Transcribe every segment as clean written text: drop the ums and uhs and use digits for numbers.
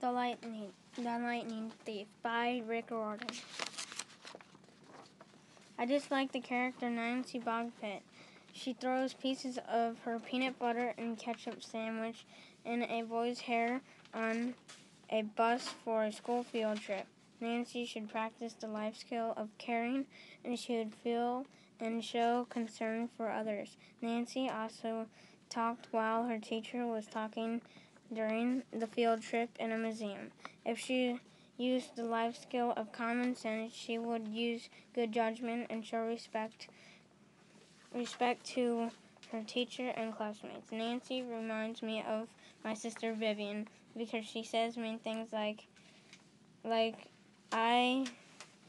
The Lightning Thief by Rick Riordan. I just like the character Nancy Bogpit. She throws pieces of her peanut butter and ketchup sandwich in a boy's hair on a bus for a school field trip. Nancy should practice the life skill of caring, and she would feel and show concern for others. Nancy also talked while her teacher was talking during the field trip in a museum. If she used the life skill of common sense, she would use good judgment and show respect to her teacher and classmates. Nancy reminds me of my sister Vivian because she says mean things like I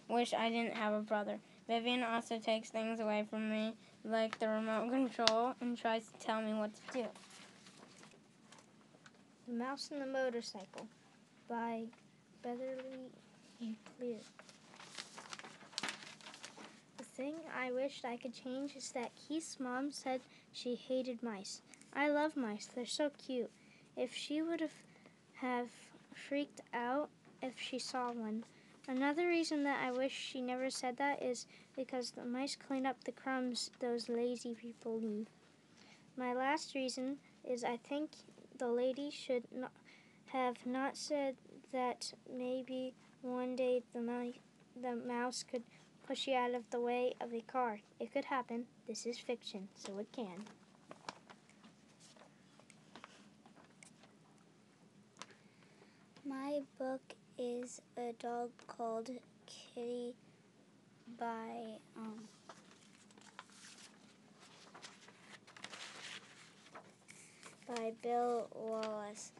wish I didn't have a brother. Vivian also takes things away from me, like the remote control, and tries to tell me what to do. The Mouse and the Motorcycle by Beverly Clear. The thing I wished I could change is that Keith's mom said she hated mice. I love mice. They're so cute. If she would have freaked out if she saw one. Another reason that I wish she never said that is because the mice clean up the crumbs those lazy people leave. My last reason is I think the lady should have not said that maybe one day the mouse could push you out of the way of a car. It could happen. This is fiction, so it can. My book is A Dog Called Kitty by Bill Wallace.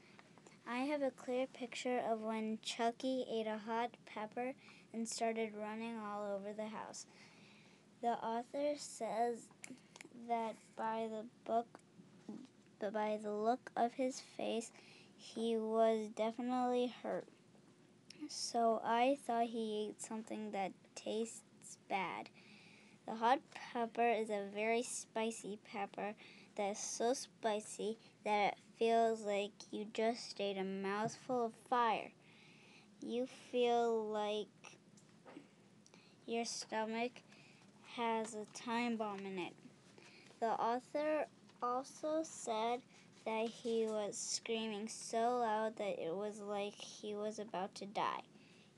I have a clear picture of when Chucky ate a hot pepper and started running all over the house. The author says that by the look of his face, he was definitely hurt. So I thought he ate something that tastes bad. The hot pepper is a very spicy pepper that is so spicy that it feels like you just ate a mouthful of fire. You feel like your stomach has a time bomb in it. The author also said that he was screaming so loud that it was like he was about to die.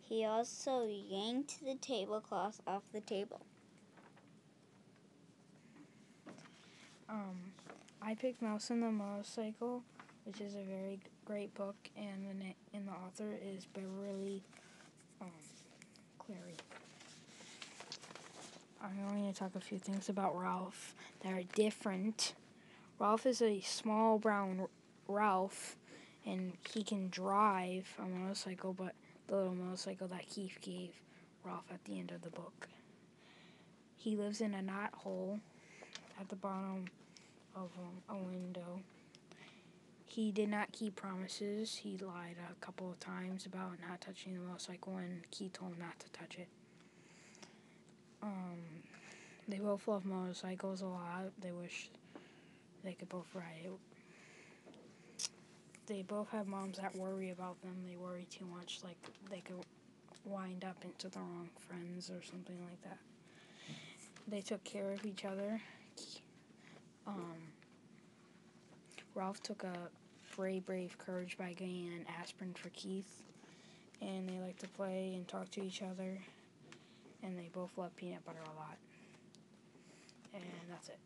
He also yanked the tablecloth off the table. I picked Mouse and the Motorcycle, which is a very great book, and the author is Beverly Cleary. I'm going to talk a few things about Ralph that are different. Ralph is a small brown Ralph, and he can drive a motorcycle, but the little motorcycle that Keith gave Ralph at the end of the book. He lives in a knothole at the bottom of a window. He did not keep promises. He lied a couple of times about not touching the motorcycle, and Keith told him not to touch it. They both love motorcycles a lot. They wish they could both ride it. They both have moms that worry about them. They worry too much, like they could wind up into the wrong friends or something like that. They took care of each other. Ralph took a brave courage by getting an aspirin for Keith, and they like to play and talk to each other, and they both love peanut butter a lot. And that's it.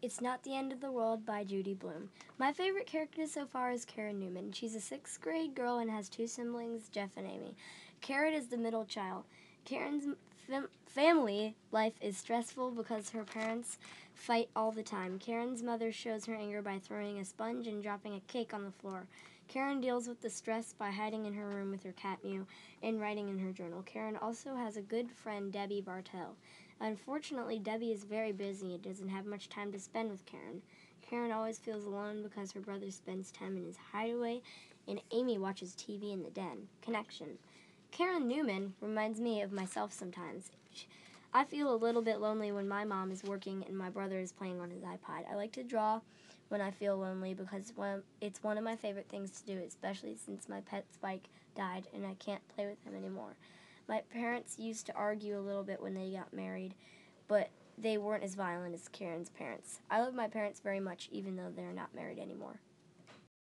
It's Not the End of the World by Judy Blume. My favorite character so far is Karen Newman. She's a 6th grade girl and has 2 siblings, Jeff and Amy. Karen is the middle child. Karen's family life is stressful because her parents fight all the time. Karen's mother shows her anger by throwing a sponge and dropping a cake on the floor. Karen deals with the stress by hiding in her room with her cat Mew and writing in her journal. Karen also has a good friend, Debbie Bartell. Unfortunately, Debbie is very busy and doesn't have much time to spend with Karen. Karen always feels alone because her brother spends time in his hideaway and Amy watches TV in the den. Connection. Karen Newman reminds me of myself sometimes. I feel a little bit lonely when my mom is working and my brother is playing on his iPod. I like to draw when I feel lonely because it's one of my favorite things to do, especially since my pet Spike died and I can't play with him anymore. My parents used to argue a little bit when they got married, but they weren't as violent as Karen's parents. I love my parents very much even though they're not married anymore.